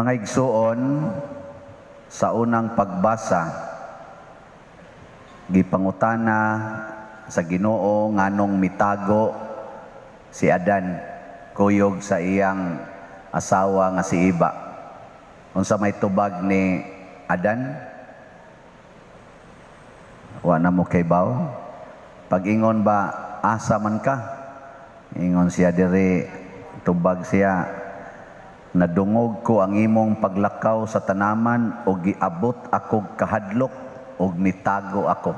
Mga igsuon, sa unang pagbasa, gipangutana sa Ginoo nganong mitago si Adan kuyog sa iyang asawa nga si Iba. Unsa may tubag ni Adan? Wa na mo kay baw. Pag-ingon ba, asa man ka? Ingon siya diri, tubag siya, nadungog ko ang imong paglakaw sa tanaman o giabot akog kahadlok o nitago ako.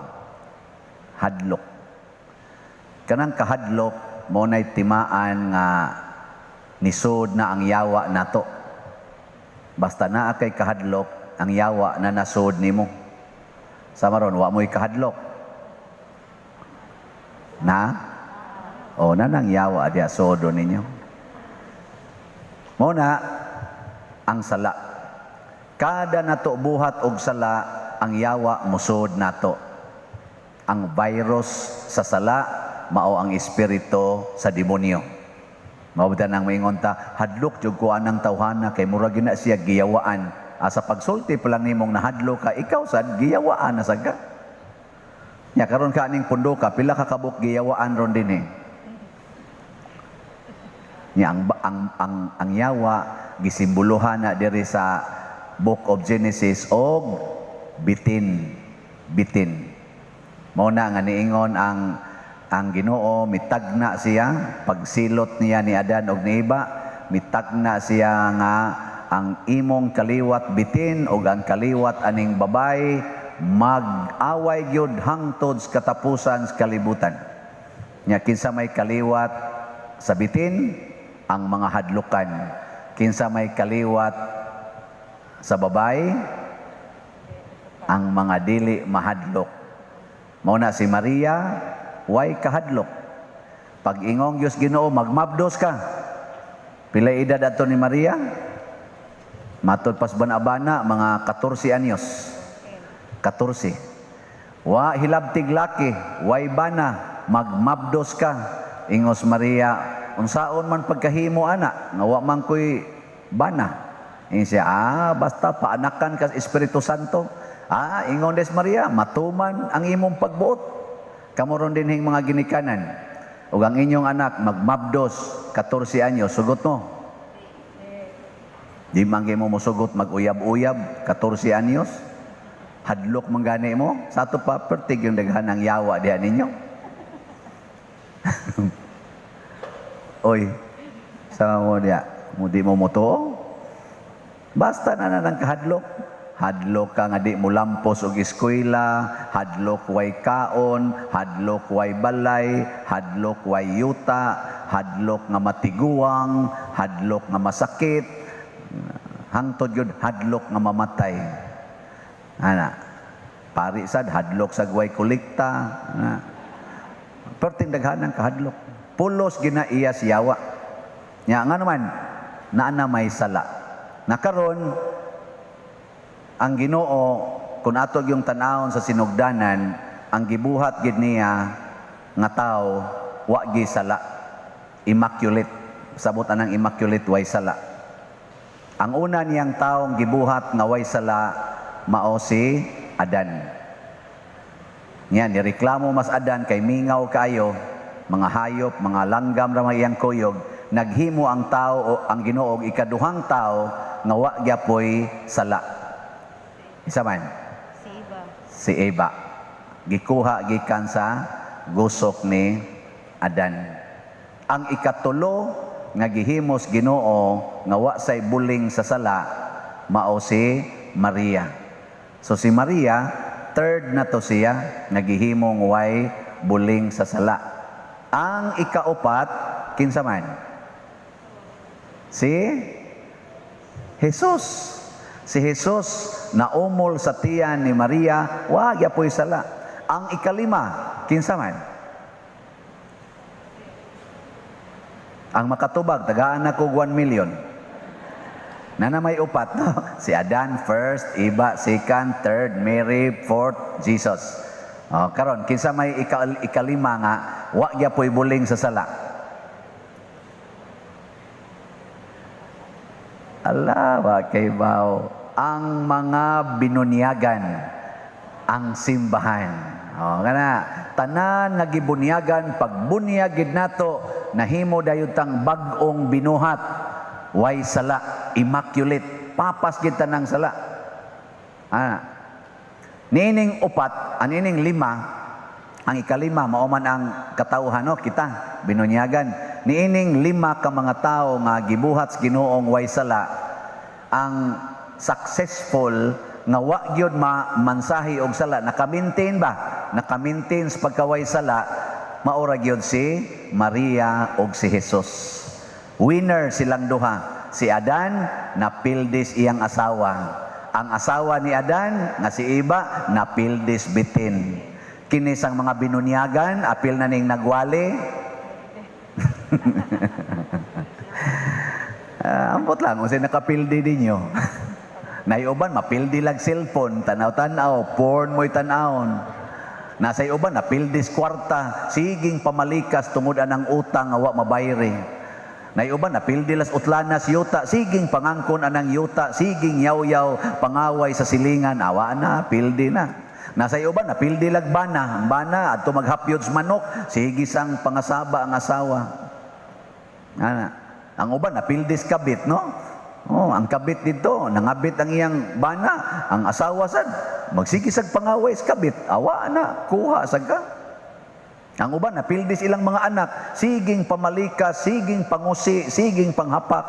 Hadlok. Kanang kahadlok, mo na'y timaan nga nisod na ang yawa nato. Basta naa kay kahadlok, ang yawa na nasod nimo. Sa maron, wa mo'y kahadlok. Na? O na nang yawa diya sodo ninyo. Muna, ang sala. Kada nato buhat og sala, ang yawa musod nato. Ang virus sa sala, mao ang espiritu sa demonyo. Mawda nang maingon ta, hadlok jud ko anang tawhana kay murag na siya giyawaan. Asa pagsulti pa lang nimong nahadlok ka, ikaw sad giyawaan na saga. Nya karon ka ning pundo ka, pila ka kabuk giyawaan ron din eh. Nya ang yawa gisimbolohan na diri sa Book of Genesis og bitin. Mao na nga niingon ang Ginoo mitagna siya pagsilot niya ni Adan og ni Iba, mitagna siya nga ang imong kaliwat bitin og ang kaliwat aning babay mag-away gyud hangtod sa katapusan sa kalibutan. Nya kinsa may kaliwat sa bitin, ang mga hadlukan. Kinsa may kaliwat sa babay, ang mga dili mahadlok. Mao na si Maria, way kahadlok. Pag ingong Diyos Ginoo, magmabdos ka. Pila edad ato ni Maria? Matod pas banabana, mga 14 anyos. 14. Wa hilabtig laki, way bana, magmabdos ka. Ingos Maria, unsaon man pagkahimo ana, nga wa man koy bana. Ingon siya, basta paanakan ka sa Espiritu Santo. Ingon des Maria, matuman ang imong pagbuot. Kamoron din hing mga ginikanan. Ug ang inyong anak magmabdos 14 anyos, sugot mo. Di man mo mosugot mag-uyab-uyab 14 anyos. Hadlok man gani mo. Sa ato pa pertig yung daghan ng yawa diha ninyo. Oy, sama mo diya, di mo moto. Basta na ng kahadlok. Hadlok ka nga di mo lampos og eskwela, hadlok way kaon, hadlok way balay, hadlok way yuta, hadlok nga matiguang, hadlok nga masakit, hangtod yun hadlok nga mamatay. Ana, pari sad hadlok sa way kolekta. Perting daghan ng kahadlok. Pulos ginaiya si yawa. Nya nga naman, naana may sala. Nakaron, ang Ginoo, kung atog yung tanawon sa sinugdanan, ang gibuhat gid niya nga tao, wa gi sala. Immaculate. Sabot anang immaculate, way sala. Ang una niyang taong gibuhat nga way sala, mao si Adan. Yan, nireklamo mas Adan kay mingaw kayo, mga hayop, mga langgam ra iyang kuyog, naghimo ang tao o ang Ginoo og ikaduhang tao nga wa gyapoy sala. Isa man? Si Eva. Gikuha gikan sa gusok ni Adan. Ang ikatulo nga gihimos Ginoo nga wa say buling sa sala, mao si Maria. So si Maria, third na to siya, nagihimong way buling sa sala. Ang ikaupat, kinsa man? Si Jesus. Si Jesus na umol sa tiyan ni Maria, wa gyapoy sala. Ang ikalima, kinsa man? Ang makatubag, tagaan na ko 1 million. Nana may upat, no? Si Adan first, Iba second, third, Mary fourth, Jesus. Karon, kinsa may ikalima nga, wa gyapoy buling sa sala. Ala, wa kay bao. Ang mga binunyagan ang simbahan. Kana tanan nga gibunyagan pagbunyag gid nato nahimo dayon tang bag-ong binuhat. Way sala, immaculate, papas gid tanang sala. Nining upat, anining lima, ang ikalima mao man ang katawhan kita binunyagan. Niining lima ka mga tawo nga gibuhat sa Ginoong way sala, ang successful nga wa gyud mansahi og sala, naka-maintain ba? Naka-maintain sa pagkaway sala, maura gyud si Maria ug si Jesus. Winner silang duha. Si Adan napildis iyang asawa. Ang asawa ni Adan nga si Eva napildis bitin. Kini sang mga binunyagan apil na ning nagwali. Ambot lang unsay nakapildi dinyo. Naiuban mapildi lag cellphone, tanaw-tanaw, porn mo'y tanawon. Nasay uban napildis kwarta, siging pamalikas tungod anang utang nga wa mabayri. Naiuban napildi las utlanas yuta, siging pangangkon anang yuta, siging yaw-yaw pangaway sa silingan, awa na pildi na. Nasay uban napildi lag bana, bana adto maghapyod sa manok, sige sang pangasaba ang asawa. Ang uban napildis kabit, no? Ang kabit dito, nangabit ang iyang bana, ang asawa sad magsigisag pangaway sa kabit, awa na, kuha sad ka. Ang uban napildis ilang mga anak, siging pamalikas, siging pangusi, siging panghapak.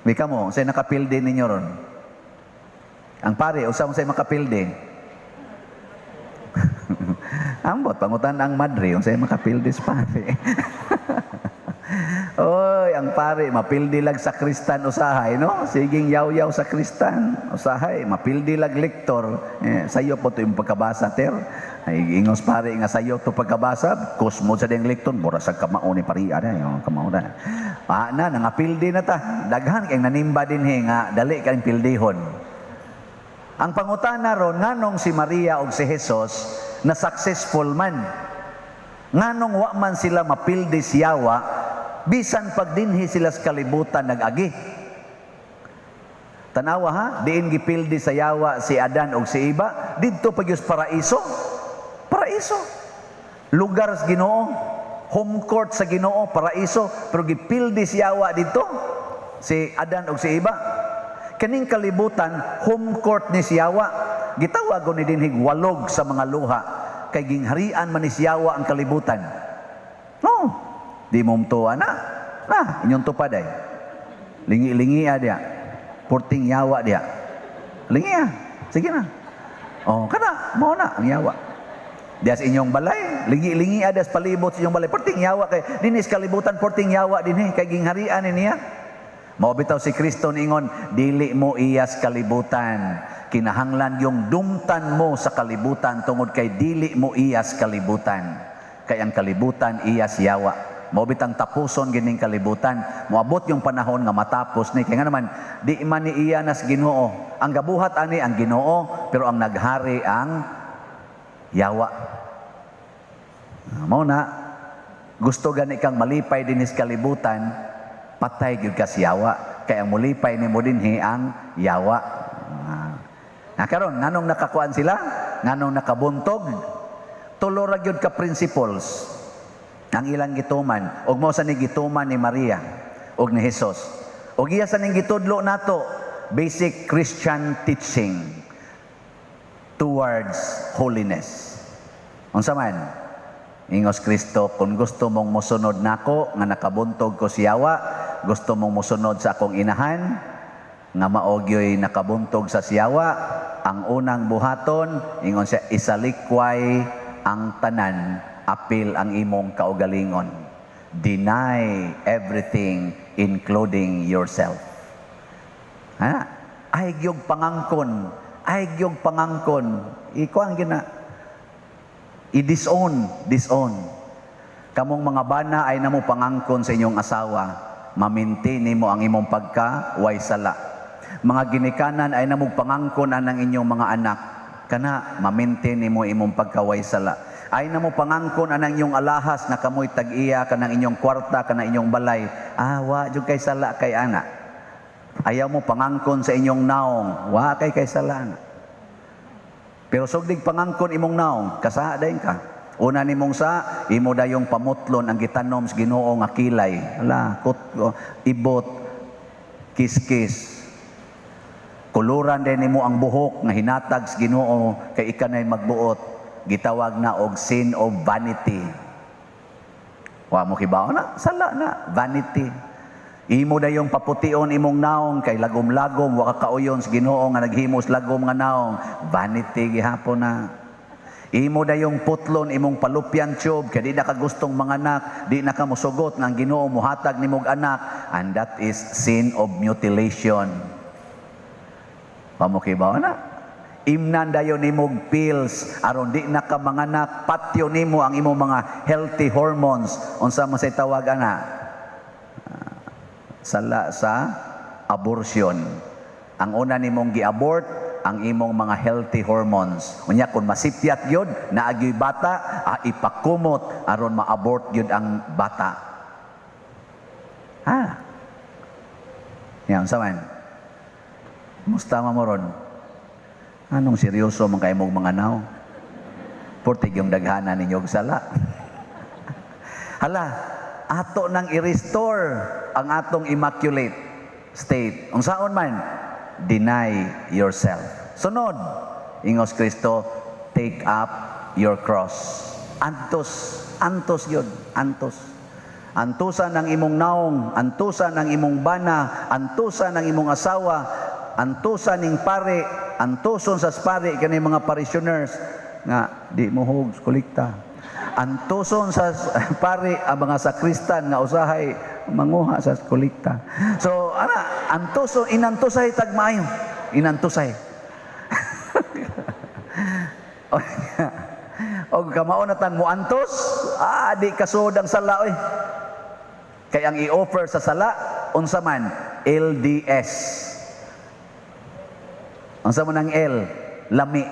Mika mo, say nakapildi ninyo ron. Ang pare, usa mo say makapildi. Ambot, pangutan ang madre, unsay makapildis pare. Oy, ang pare, mapildi lag sakristan usahay, no? Siging yaw-yaw sakristan usahay, mapildi lag lektor. Sayo po to yung pagkabasa, ter. Ay, ingos pare nga sayo to pagkabasa, kusmo sa ding lektor, mura sa kamao ni pariya na, yung kamao na. Nangapildi na ta. Daghan kayong nanimba din nga, dali kayong pildihon. Ang pangutana ron, nganong si Maria o si Jesus na successful man. Nganong wa man sila mapildi siyawa, bisan pagdinhi sila sa kalibutan nag-agi. Tanawa ha, diin gipildi sa yawa si Adan o si Eva, didto pagyos paraiso. Paraiso. Lugar sa Ginoo, home court sa Ginoo, paraiso, pero gipildi si yawa dito, si Adan o si Eva. Kaning kalibutan, home court ni siyawa. Gitawagon ni dinhig walog sa mga luha. Kay gingharian man ni siyawa ang kalibutan. No, di mo mtuwa na. Inyong tupad ay. Lingi-lingi dia. Porting yawa dia. Lingi sige na. Kana, mo na ang yawa. Dias inyong balay, lingi-lingi adas palibot sa inyong balay. Porting yawa kay dinis kalibutan, porting yawa dinhi kay gingharian niya. Mao bitaw si Kristo ningon, dili mo iyas kalibutan. Kinahanglan yung dumtan mo sa kalibutan tungod kay dili mo iyas kalibutan. Kay ang kalibutan iyas yawa. Mao bitang tapuson gining kalibutan. Moabot yung panahon nga matapos ni kay nga naman di man ni iya nas Ginoo. Ang gabuhat ani ang Ginoo, pero ang naghari ang yawa. Mao na gusto gani kang malipay dinis kalibutan, patay gyud ka sa yawa. Kaya ang mulipay nimo dinhi ang yawa. Karon nganong nakakuan sila? Nganong nakabuntog? Tulo ra gyud ka principles ang ilang gituman. Ug mao sa ni gituman ni Maria ug ni Jesus. Ug iya sa ning gitudlo nato, basic Christian teaching towards holiness. Unsa man? Ingos Kristo, kung gusto mong mosunod nako nga nakabuntog ko siyawa, gusto mong mosunod sa akong inahan nga maogyoy nakabuntog sa siyawa, ang unang buhaton ingon siya, isalikway ang tanan, apil ang imong kaugalingon. Deny everything including yourself. Ay gyud pangangkon, ay gyud pangangkon. Iko ang gina i-disown. Kamong mga bana ay namo pangangkon sa inyong asawa, maminti nimo ang imong pagka-way sala. Mga ginikanan ay namo pangangkon anang inyong mga anak, kana maminti nimo imong pagka-way sala. Ay namo pangangkon anang inyong alahas na kamoy tag-iya kanang inyong kwarta kanang inyong balay. Wa jud kay sala kay ana. Ayaw mo pangangkon sa inyong naong, wa kay sala na. Pero sugdig pangangkon imong naong, kasaa dayon ka. Una nimong sa, imo dayong pamutlon ang gitanom sa Ginoo nga kilay. Ala, ibot, kiskis. Kuluran din nimo ang buhok nga hinatag sa Ginoo kay ikanay magbuot. Gitawag na og sin of vanity. Wa mo kibaw na, sala na, vanity. Imo dayong papution imong naong kay lagom-lagom wa ka kauyon sa Ginoo nga naghimos lagom nga naong, vanity gihapon na. Imo dayong putlon imong palupyan tube kay di na ka gustong manganak, di na ka mosugot nga ang Ginoo mohatag nimong anak, and that is sin of mutilation. Pamukibaw na. Imnan dayon nimong pills aron di na ka manganak, patyo nimo ang imong mga healthy hormones. Unsa man say tawag ana? Sala sa abortion. Ang una nimong gi-abort ang imong mga healthy hormones. Unya kung masipyat yun, naagyo'y bata, ipakumot aron ma-abort yun ang bata. Yan, saman. Musta mamoron? Anong seryoso man kayo mong mga naw? Portig yung daghana ninyo sala. Hala, ato nang i-restore ang atong immaculate state. Ang saon man, deny yourself. Sunod, ingos Kristo, take up your cross. Antos yun, antos. Antusan ng imong naong, antusan ng imong bana, antusan ng imong asawa, antusan ng pare, antuson sa pare kani mga parishioners nga di mohog kolekta. Antuson sa pare ang mga sakristan nga usahay manguha sa kolekta. So ana, antuson inantusay tagmaayo. Inantusay. Og kamao na tang mo antos, di kasud ang sala oy. Kay ang i-offer sa sala unsa man LDS. Unsa man ang L, lami.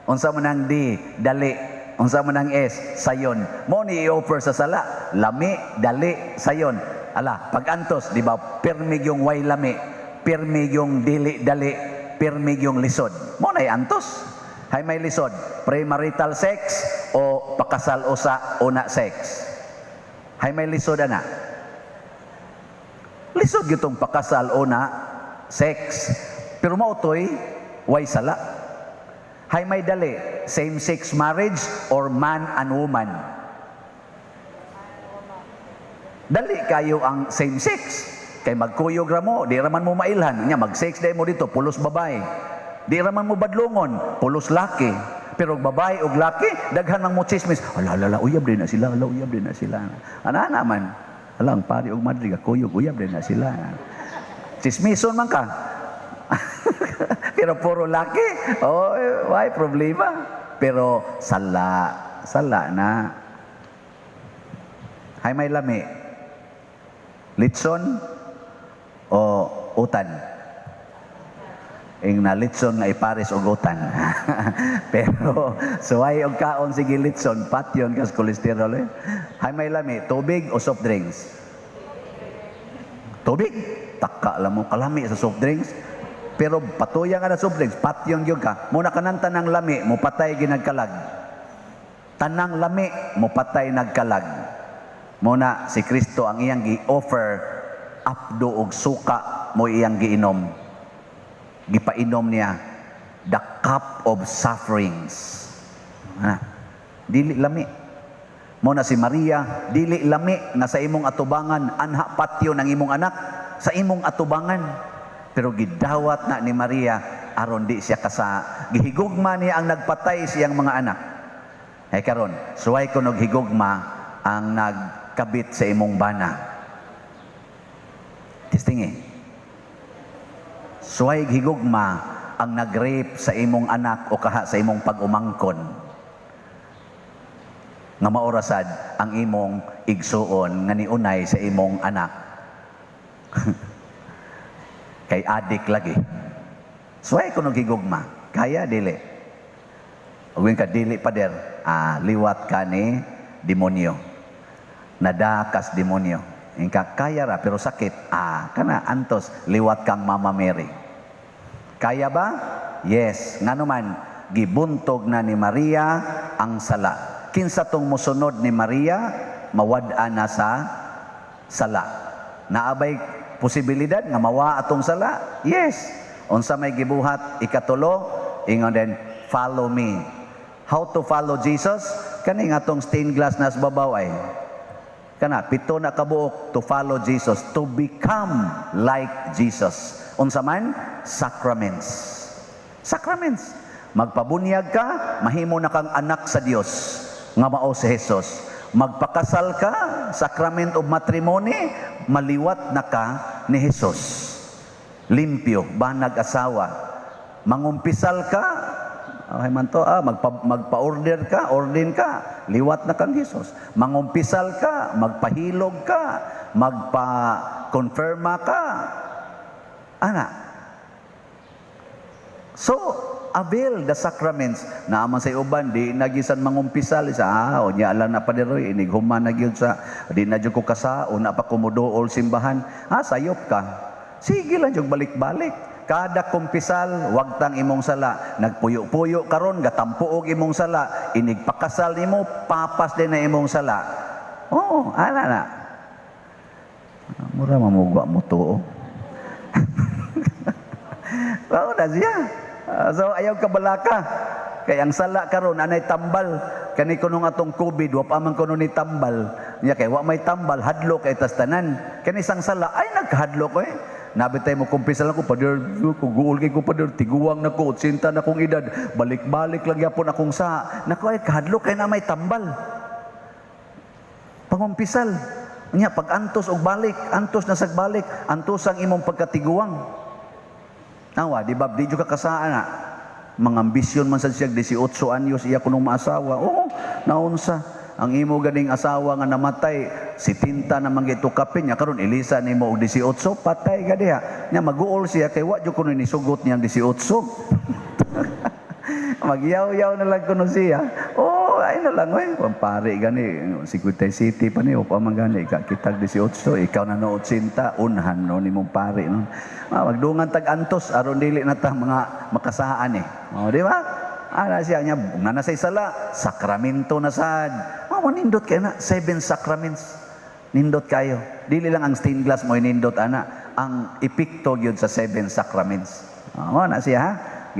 Unsa man ang D, dali. Unsa man ang S, sayon. Mo ni i-offer sa sala, lami, dali, sayon. Ala, pag-antos, di ba, pirmig yung way lami, pirmig yung dili, dali, pirmig yung lisod. Mo na i-antos. Hay may lisod, premarital sex o pakasal usa una sex. Hay may lisod ana. Lisod gitong pakasal una sex. Pero mautoy, way sala. Hay may dali, same-sex marriage or man and woman. Dali kayo ang same-sex. Kay magkuyog ra mo, di raman mo mailhan. Nya mag-sex day mo dito, pulos babae. Di raman mo badlongon, pulos laki. Pero babae o laki, daghan ng mo chismis. Ala, uyab din na sila, uyab din na sila. Ana naman, ang pari og madre kuyog, uyab din na sila. Chismison man ka. Pero puro laki, why problema? Pero sala na. Hay may lami. Litson o utan? Ing na litson nga ipares og utan. Pero suway og kaon sige litson, patyon kas kolesterol eh. Hay may lami, tubig o soft drinks? Tubig. Taka lang mo kalami sa soft drinks. Pero patuya nga na soft drinks, patyon gyud ka. Muna kanang tanang lami, mo patay ginagkalag. Tanang lami, mo patay nagkalag. Muna si Kristo ang iyang gi-offer apdo og suka mo iyang giinom. Gipainom niya the cup of sufferings. Dili lami. Muna si Maria, dili lami nga sa imong atubangan anha patyo ng imong anak sa imong atubangan. Pero gidawat na ni Maria aron di siya gihigugma niya ang nagpatay siyang mga anak. Ay karon, suway ko higugma ang nagkabit sa imong bana. Tistingi. Suway higugma ang nag-rape sa imong anak o kaha sa imong pag-umangkon. Nga maorasad ang imong igsuon nga niunay sa imong anak. Kay adik lagi. Suway ko higugma. Kaya dili. Ugwin ka dili pader. Liwat ka ni demonyo. Nadakas demonyo. Ingka kaya ra pero sakit. Kana antos liwat kang Mama Mary. Kaya ba? Yes. Ngano man gibuntog na ni Maria ang sala. Kinsa tong mosunod ni Maria mawad-an na sa sala. Naabay posibilidad nga mawa atong sala? Yes. Unsa may gibuhat ikatulo, ingon din follow me. How to follow Jesus? Kani nga atong stained glass na sa babaw ay. Kana pito na kabuok to follow Jesus, to become like Jesus. Unsa man? Sacraments. Sacraments. Magpabunyag ka, mahimo na kang anak sa Dios nga mao si Jesus. Magpakasal ka, sacrament of matrimony, maliwat na ka ni Jesus. Limpyo, banag asawa. Mangumpisal ka, ay man to, magpa-order ka, ordin ka, liwat na kang Jesus. Mangumpisal ka, magpahilog ka, magpa-confirma ka. Ana. So, avail the sacraments. Naaman sa uban, di nagisan mangumpisal. O niya alam na pa diroy, inighuman na gyud sa, di na dyan ko kasa, una pa kumudool simbahan. Sayop ka. Sige lang yung balik-balik. Kada kumpisal, wag tang imong sala. Nagpuyo-puyo karon, gatampuog imong sala. Inigpakasal nimo, papas din na imong sala. Oo, ana na. Mura mamugwa mo to. Oo na siya. So ayaw ka balaka. Kay ang sala karon anay tambal. Kani kunong atong COVID, wa pa man kuno ni tambal. Nya kay wa may tambal, hadlok kay tas tanan. Kani sang sala ay nagkahadlok eh. Nabitay mo kumpisal ako, pader, kuguol kay ko pader, tiguwang na ko, utsinta na kong edad, balik-balik lang yapon akong sa, naku ay kahadlok kay na may tambal. Pangumpisal. Nya, pag antos og balik, antos na sagbalik, antos ang imong pagkatiguwang. Nawa, di ba, di ka kasaan na. Mga ambisyon man sa siya, 18 anyos, iya kunong maasawa. Oo, naunsa. Ang imo ganing asawa nga namatay, si Tinta na mangitukapin niya karon ilisa nimo og 18, patay ka diha. Nya maguol siya kay wa jud kuno ni sugot niyang 18. Magyaw-yaw na lang kuno siya. Ay na lang oy, pare gani 50 city pa ni upa man gani kitag 18, ikaw na no 80, unhan no nimong pare no. Magdungan tag antos aron dili na ta mga makasaan eh. Di ba? Ana siya niya, na sa sala, sakramento na sad. Nindot kayo na, 7 sacraments. Nindot kayo. Dili lang ang stained glass mo, nindot ana. Ang epikto yun sa 7 sacraments. Na siya ha.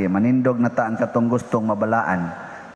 Manindog na ta ang katong gustong mabalaan.